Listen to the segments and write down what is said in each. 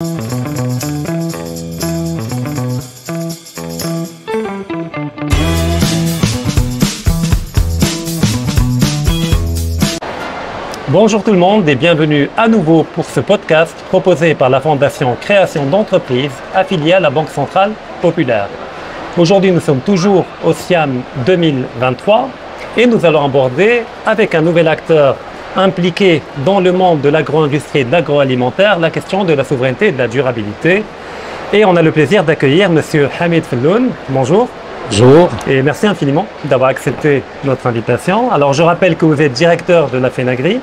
Bonjour tout le monde et bienvenue à nouveau pour ce podcast proposé par la Fondation Création d'entreprises affiliée à la Banque Centrale Populaire. Aujourd'hui, nous sommes toujours au SIAM 2023 et nous allons aborder avec un nouvel acteur impliqué dans le monde de l'agro-industrie et de l'agroalimentaire la question de la souveraineté et de la durabilité. Et on a le plaisir d'accueillir M. Hamid Felloun. Bonjour. Bonjour. Et merci infiniment d'avoir accepté notre invitation. Alors je rappelle que vous êtes directeur de la FENAGRI,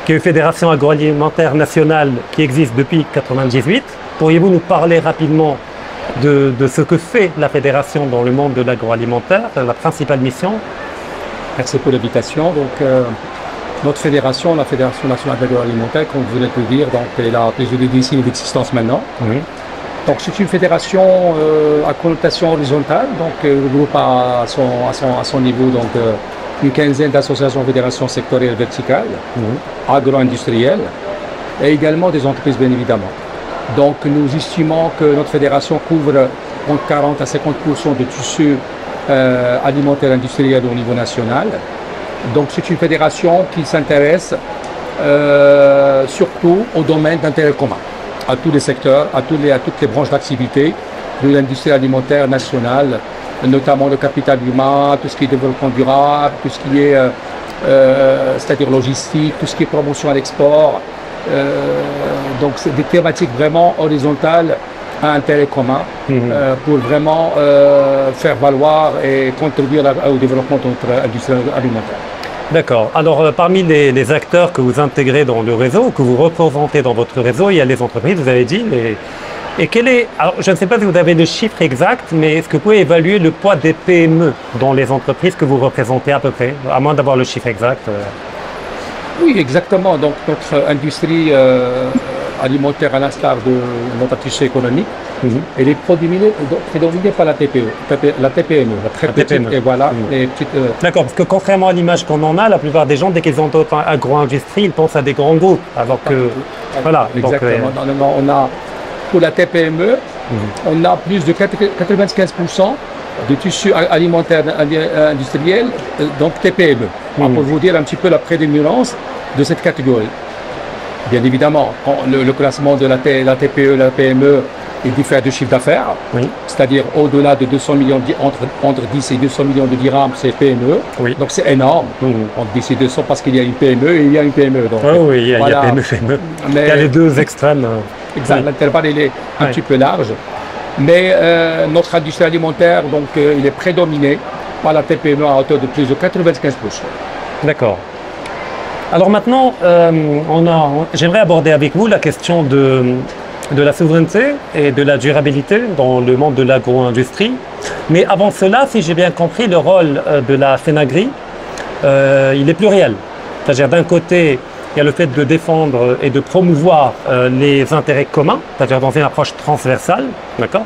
qui est une fédération agroalimentaire nationale qui existe depuis 1998. Pourriez-vous nous parler rapidement de ce que fait la fédération dans le monde de l'agroalimentaire, la principale mission? Merci pour l'invitation. Donc, notre fédération, la Fédération nationale d'agroalimentaire, comme vous venez de le dire, donc, elle a plusieurs décennies d'existence maintenant. Oui. Donc, c'est une fédération à connotation horizontale, donc regroupe à son niveau donc, une quinzaine d'associations fédérations sectorielles verticales, agro-industrielles, et également des entreprises, bien évidemment. Donc, nous estimons que notre fédération couvre entre 40 à 50% de tissus alimentaires industriels au niveau national. Donc, c'est une fédération qui s'intéresse surtout au domaine d'intérêt commun, à tous les secteurs, à toutes les branches d'activité de l'industrie alimentaire nationale, notamment le capital humain, tout ce qui est développement durable, tout ce qui est c'est-à-dire logistique, tout ce qui est promotion à l'export. Donc c'est des thématiques vraiment horizontales à intérêt commun pour vraiment faire valoir et contribuer au développement de notre industrie alimentaire. D'accord. Alors, parmi les acteurs que vous intégrez dans le réseau, que vous représentez dans votre réseau, il y a les entreprises, vous avez dit. Et quel est, alors, je ne sais pas si vous avez le chiffre exact, mais est-ce que vous pouvez évaluer le poids des PME dans les entreprises que vous représentez à peu près, à moins d'avoir le chiffre exact? Oui, exactement. Donc, notre industrie alimentaire, à l'instar de notre tissu économique, elle est prédominée par la TPE, la TPME, la très petite, et voilà, les petites... D'accord, parce que contrairement à l'image qu'on en a, la plupart des gens, dès qu'ils entendent agro-industrie, ils pensent à des grands groupes, alors que... Voilà. Exactement. Donc, on a, pour la TPME, on a plus de 95% de tissus alimentaires industriels, donc TPME. Pour vous dire un petit peu la prédominance de cette catégorie. Bien évidemment, le classement de la TPE, la PME, il diffère de chiffre d'affaires, c'est-à-dire au-delà de 200 millions, entre 10 et 200 millions de dirhams, c'est PME, donc c'est énorme. Entre 10 et 200 parce qu'il y a une PME et il y a une PME. Donc, oui, il y a PME, PME. Mais il y a les deux extrêmes. Exact, l'intervalle il est un petit peu large, mais notre industrie alimentaire, donc, il est prédominé par la TPME à hauteur de plus de 95%. D'accord. Alors maintenant, j'aimerais aborder avec vous la question de la souveraineté et de la durabilité dans le monde de l'agro-industrie. Mais avant cela, si j'ai bien compris, le rôle de la FENAGRI, il est pluriel. C'est-à-dire d'un côté, il y a le fait de défendre et de promouvoir les intérêts communs, c'est-à-dire dans une approche transversale, d'accord,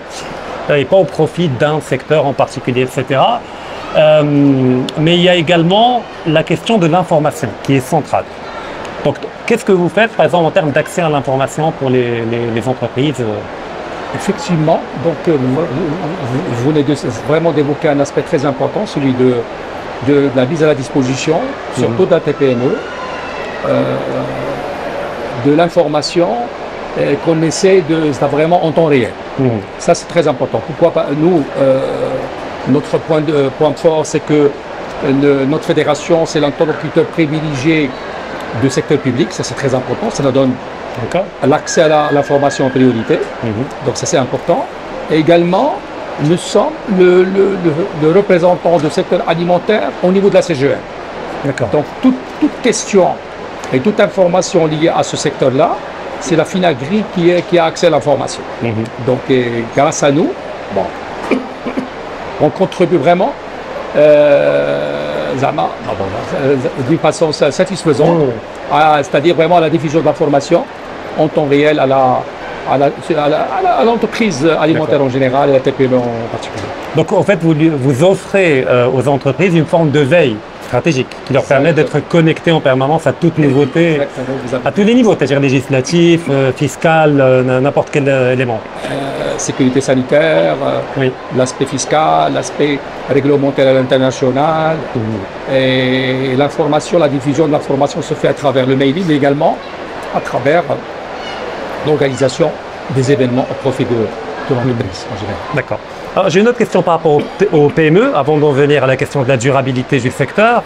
et pas au profit d'un secteur en particulier, etc. Mais il y a également la question de l'information qui est centrale. Donc, qu'est-ce que vous faites, par exemple, en termes d'accès à l'information pour les entreprises? Effectivement, donc vous venez vraiment d'évoquer un aspect très important, celui de la mise à la disposition, surtout de la TPME, de l'information qu'on essaie de vraiment en temps réel. Ça, c'est très important. Pourquoi pas nous, notre point fort, c'est que notre fédération, c'est l'interlocuteur privilégié du secteur public, ça c'est très important, ça nous donne l'accès à l'information en priorité, donc ça c'est important. Et également, nous sommes le représentant du secteur alimentaire au niveau de la CGM. Donc toute question et toute information liée à ce secteur-là, c'est la FENAGRI qui a accès à l'information. Donc grâce à nous, on contribue vraiment d'une façon satisfaisante, c'est-à-dire vraiment à la diffusion de l'information en temps réel à l'entreprise alimentaire en général et à la TPME en particulier. Donc en fait, vous offrez aux entreprises une forme de veille stratégique, qui leur permet d'être connectés en permanence à toute nouveauté, Exactement. à tous les niveaux, c'est-à-dire législatif, fiscal, n'importe quel élément. Sécurité sanitaire, Oui. l'aspect fiscal, l'aspect réglementaire à l'international. Et l'information, la diffusion de l'information se fait à travers le mailing, mais également à travers l'organisation des événements au profit de l'entreprise en général. D'accord. Alors, j'ai une autre question par rapport aux PME, avant d'en venir à la question de la durabilité du secteur.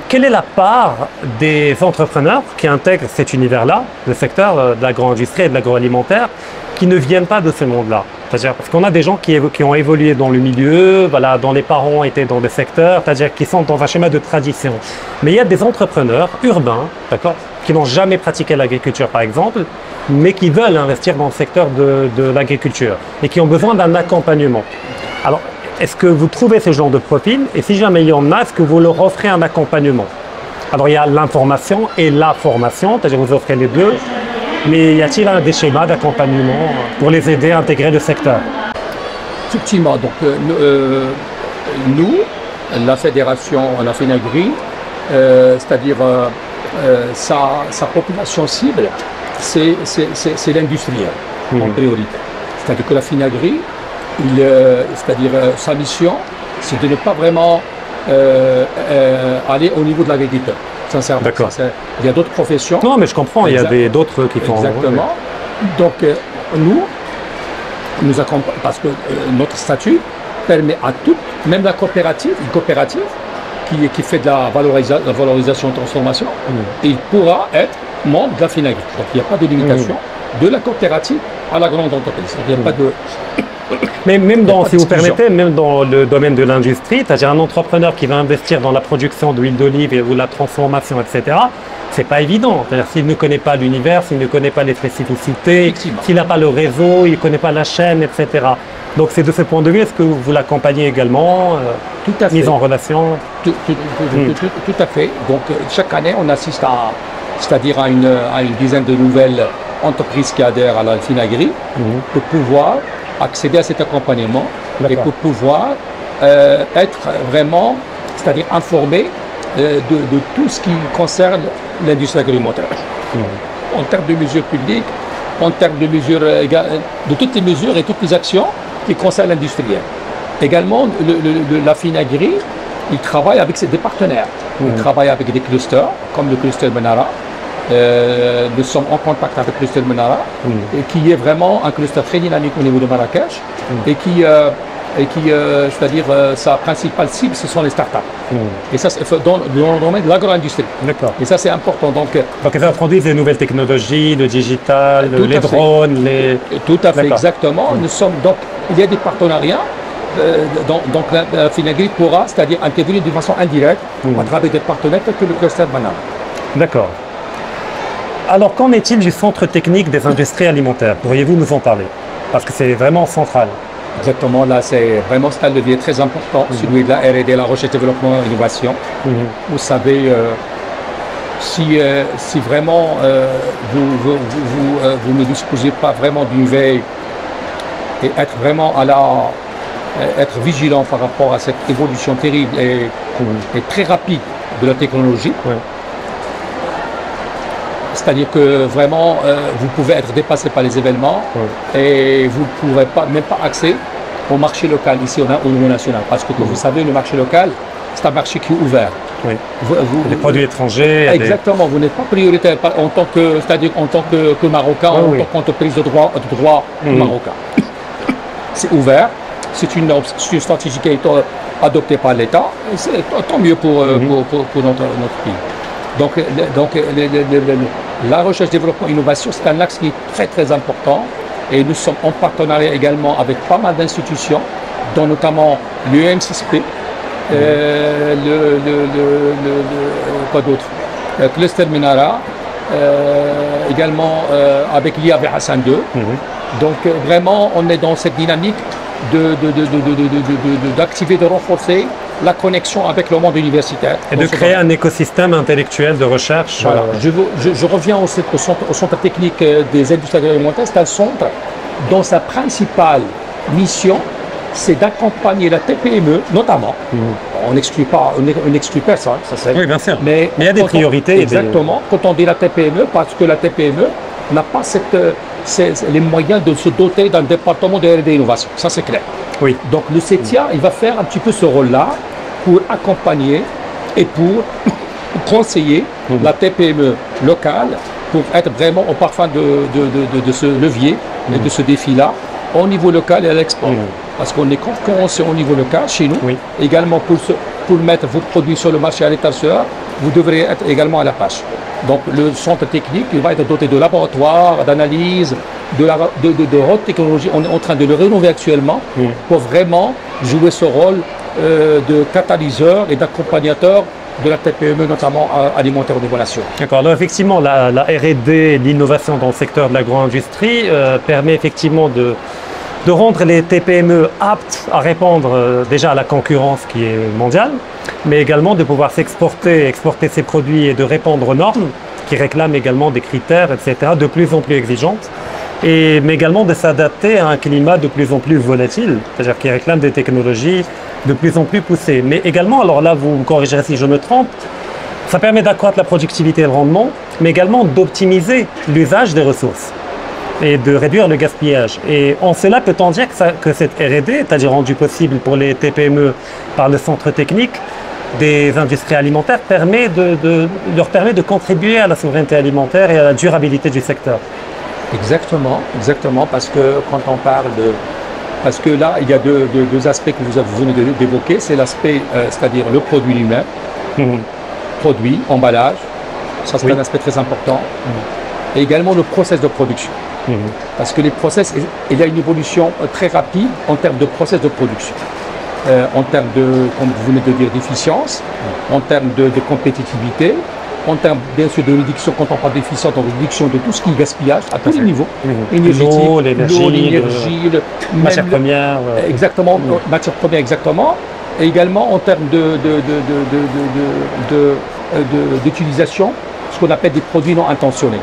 Quelle est la part des entrepreneurs qui intègrent cet univers-là, le secteur de l'agro-industrie et de l'agroalimentaire, qui ne viennent pas de ce monde-là? C'est-à-dire, parce qu'on a des gens qui ont évolué dans le milieu, voilà, dont les parents étaient dans des secteurs, c'est-à-dire qui sont dans un schéma de tradition. Mais il y a des entrepreneurs urbains, d'accord, qui n'ont jamais pratiqué l'agriculture, par exemple, mais qui veulent investir dans le secteur de l'agriculture et qui ont besoin d'un accompagnement. Alors, est-ce que vous trouvez ce genre de profil? Et si jamais il y en a, est-ce que vous leur offrez un accompagnement? Alors, il y a l'information et la formation, c'est-à-dire vous offrez les deux. Mais y a-t-il des schémas d'accompagnement pour les aider à intégrer le secteur? Effectivement, donc nous, la fédération, la FENAGRI, c'est-à-dire sa population cible, c'est l'industriel en priorité. C'est-à-dire que la FENAGRI, c'est-à-dire sa mission, c'est de ne pas vraiment aller au niveau de l'agriculteur. Sincèrement. D'accord. Il y a d'autres professions. Non, mais je comprends, il y a d'autres qui font... Exactement. Donc, nous accompagnons, parce que notre statut permet à toute, même la coopérative, une coopérative qui fait de la valorisation et transformation, il pourra être membre de la FENAGRI. Donc, il n'y a pas de limitation de la coopérative à la grande entreprise. Il n'y a pas de... Mais même dans, si vous permettez, même dans le domaine de l'industrie, c'est-à-dire un entrepreneur qui va investir dans la production d'huile d'olive ou la transformation, etc., c'est pas évident. C'est-à-dire s'il ne connaît pas l'univers, s'il ne connaît pas les spécificités, s'il n'a pas le réseau, il ne connaît pas la chaîne, etc. Donc c'est de ce point de vue, est-ce que vous l'accompagnez également, tout à fait. Mise en relation? Tout à fait. Donc chaque année, on assiste c'est-à-dire à une dizaine de nouvelles entreprises qui adhèrent à la FENAGRI pour pouvoir accéder à cet accompagnement et pour pouvoir être vraiment, c'est-à-dire informé de tout ce qui concerne l'industrie agroalimentaire. En termes de mesures publiques, en termes de mesures, de toutes les mesures et toutes les actions qui concernent l'industriel. Également, la FENAGRI, il travaille avec des partenaires. Il travaille avec des clusters, comme le cluster Menara. Nous sommes en contact avec le cluster Menara, et qui est vraiment un cluster très dynamique au niveau de Marrakech, et qui c'est-à-dire sa principale cible, ce sont les startups. Et ça, c'est dans le domaine de l'agro-industrie. D'accord. Et ça, c'est important. Donc ils produisent des nouvelles technologies, le digital, les drones, les... Tout à fait, exactement. Nous sommes, donc, il y a des partenariats. Donc la FENAGRI pourra, c'est-à-dire intervenir de façon indirecte à travers des partenaires tels que le cluster Menara. D'accord. Alors, qu'en est-il du centre technique des industries alimentaires? Pourriez-vous nous en parler? Parce que c'est vraiment central. Exactement, là c'est vraiment un levier très important, celui de la R&D, la recherche, développement et innovation. Vous savez, si vraiment vous ne disposez pas vraiment d'une veille et être vraiment être vigilant par rapport à cette évolution terrible et très rapide de la technologie, c'est-à-dire que vraiment, vous pouvez être dépassé par les événements et vous ne pourrez même pas accès au marché local ici au niveau national. Parce que vous savez, le marché local, c'est un marché qui est ouvert. Les produits étrangers. Exactement, vous n'êtes pas prioritaire en tant que, c'est-à-dire en tant que Marocain, en tant qu'entreprise de droit marocain. C'est ouvert, c'est une stratégie qui a été adoptée par l'État, c'est tant mieux pour notre pays. Donc la recherche, développement, innovation, c'est un axe qui est très très important et nous sommes en partenariat également avec pas mal d'institutions, dont notamment l'UM6P, quoi d'autre, Cluster Menara, également avec l'IAV Hassan II. Donc vraiment, on est dans cette dynamique d'activer, de renforcer la connexion avec le monde universitaire. Et de créer un écosystème intellectuel de recherche. Voilà. Je reviens au centre technique des industries agroalimentaires. C'est un centre dont sa principale mission, c'est d'accompagner la TPME, notamment, on n'exclut pas ça, Oui, bien sûr. Mais il y a des priorités. Exactement. Quand on dit la TPME, parce que la TPME n'a pas les moyens de se doter d'un département de R&D innovation. Ça, c'est clair. Oui. Donc, le CETIA, il va faire un petit peu ce rôle-là pour accompagner et pour conseiller la TPME locale pour être vraiment au parfum de ce levier et de ce défi-là au niveau local et à l'export. Parce qu'on est concurrencé au niveau local chez nous. Oui. Également, pour mettre vos produits sur le marché à l'étalonneur, vous devrez être également à la page. Donc, le centre technique, il va être doté de laboratoires, d'analyse, de haute technologie. On est en train de le rénover actuellement pour vraiment jouer ce rôle de catalyseur et d'accompagnateur de la TPME, notamment alimentaire au niveau national. D'accord. Alors effectivement, la R&D, l'innovation dans le secteur de l'agro-industrie permet effectivement de rendre les TPME aptes à répondre déjà à la concurrence qui est mondiale, mais également de pouvoir exporter ses produits et de répondre aux normes qui réclament également des critères, etc., de plus en plus exigeantes, mais également de s'adapter à un climat de plus en plus volatile, c'est-à-dire qui réclame des technologies de plus en plus poussées. Mais également, alors là, vous me corrigerez si je me trompe, ça permet d'accroître la productivité et le rendement, mais également d'optimiser l'usage des ressources et de réduire le gaspillage. Et en cela, peut-on dire que cette R&D, c'est-à-dire rendue possible pour les TPME par le centre technique des industries alimentaires, leur permet de contribuer à la souveraineté alimentaire et à la durabilité du secteur? Exactement, parce que quand on parle parce que là, il y a deux aspects que vous venez d'évoquer, c'est l'aspect, c'est-à-dire le produit lui-même, produit, emballage, ça c'est un aspect très important, et également le process de production. Parce que les process, il y a une évolution très rapide en termes de process de production, en termes de, comme vous venez de dire, d'efficience, en termes de compétitivité, en termes bien sûr de réduction, quand on parle d'efficience, de réduction de tout ce qui est gaspillage à tous les niveaux, l'eau, l'énergie, matières premières. Exactement, matières premières exactement, et également en termes d'utilisation, ce qu'on appelle des produits non intentionnels,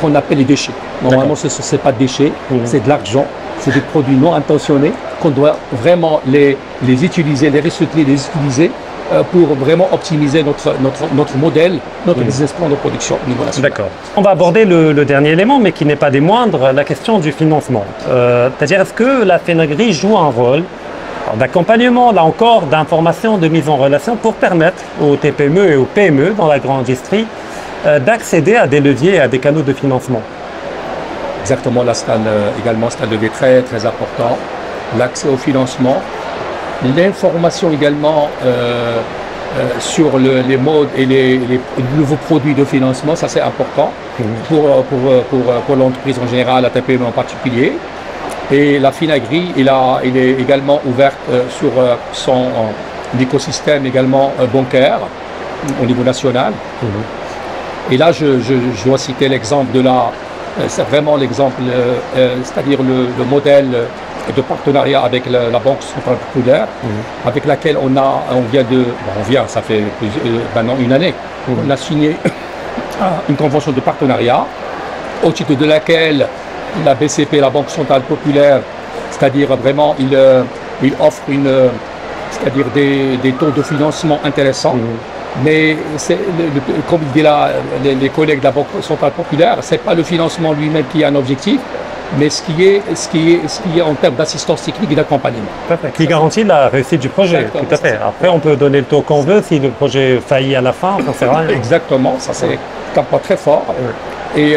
qu'on appelle les déchets. Normalement, ce n'est pas déchets, c'est de l'argent, c'est des produits non intentionnés qu'on doit vraiment les utiliser, les recycler, les utiliser pour vraiment optimiser notre modèle, notre business plan de production au niveau national. D'accord. On va aborder le dernier élément, mais qui n'est pas des moindres, la question du financement. C'est-à-dire, est-ce que la FENAGRI joue un rôle d'accompagnement, là encore, d'information, de mise en relation pour permettre aux TPME et aux PME dans la grande industrie d'accéder à des leviers et à des canaux de financement? Exactement, là c'est un levier très, très important. L'accès au financement, l'information également sur les modes et les nouveaux produits de financement, ça c'est important pour l'entreprise en général, la TPME en particulier. Et la FENAGRI, elle est également ouverte sur son écosystème également bancaire au niveau national. Et là, je dois citer l'exemple c'est vraiment l'exemple, c'est-à-dire le modèle de partenariat avec la Banque Centrale Populaire, avec laquelle ça fait maintenant une année, on a signé une convention de partenariat, au titre de laquelle la BCP, la Banque Centrale Populaire, c'est-à-dire vraiment, il offre c'est-à-dire des taux de financement intéressants. Mais comme dit là, les collègues de la Banque Centrale Populaire, ce n'est pas le financement lui-même qui est un objectif, mais ce qui est en termes d'assistance technique et d'accompagnement. Qui garantit la réussite du projet, tout à fait. Après, on peut donner le taux qu'on veut, si le projet faillit à la fin, on ne sait rien. Exactement, ça c'est un point très fort. Et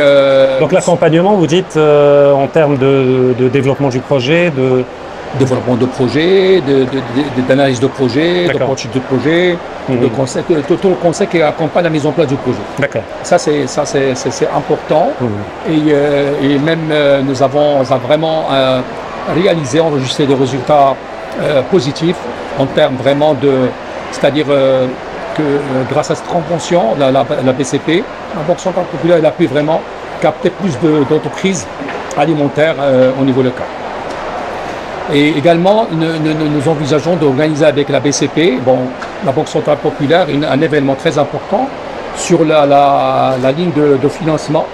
donc l'accompagnement, vous dites, en termes de développement du projet, développement de projet, d'analyse de projet, de coaching de projet, de conseil, tout le conseil qui accompagne la mise en place du projet. D'accord. Ça c'est important. Et même nous avons vraiment réalisé, enregistré des résultats positifs en termes vraiment c'est-à-dire que grâce à cette convention, la BCP, la Banque Centrale Populaire, elle a pu vraiment capter plus d'entreprises alimentaires au niveau local. Et également, nous envisageons d'organiser avec la BCP, la Banque Centrale Populaire, un événement très important sur la ligne de financement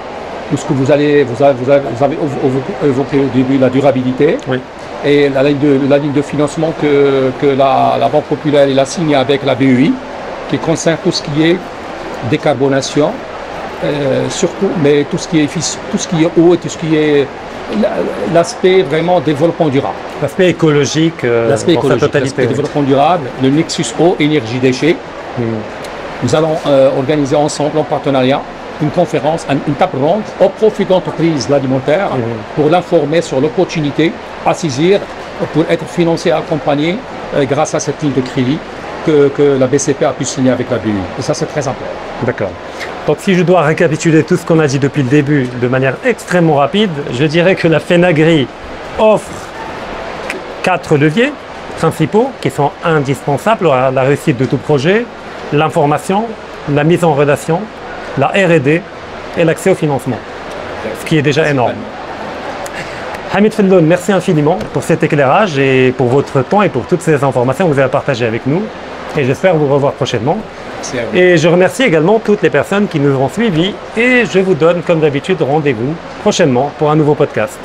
tout ce que vous avez évoqué au début, la durabilité. Oui. Et la ligne de financement que la Banque Populaire a signée avec la BEI, qui concerne tout ce qui est décarbonation, surtout, mais tout ce qui est eau et tout ce qui est l'aspect vraiment développement durable. L'aspect écologique, l'aspect dans sa totalité. développement durable, le nexus eau, énergie, déchets. Nous allons organiser ensemble, en partenariat, une conférence, une table ronde au profit d'entreprises alimentaires pour l'informer sur l'opportunité à saisir pour être financé et accompagné grâce à cette ligne de crédit que la BCP a pu signer avec la BEI. Et ça, c'est très important. D'accord. Donc, si je dois récapituler tout ce qu'on a dit depuis le début de manière extrêmement rapide, je dirais que la FENAGRI offre 4 leviers principaux qui sont indispensables à la réussite de tout projet: l'information, la mise en relation, la R&D et l'accès au financement, ce qui est déjà énorme. Hamid Felloun, merci infiniment pour cet éclairage et pour votre temps et pour toutes ces informations que vous avez partagées avec nous. Et j'espère vous revoir prochainement. Et je remercie également toutes les personnes qui nous ont suivis et je vous donne comme d'habitude rendez-vous prochainement pour un nouveau podcast.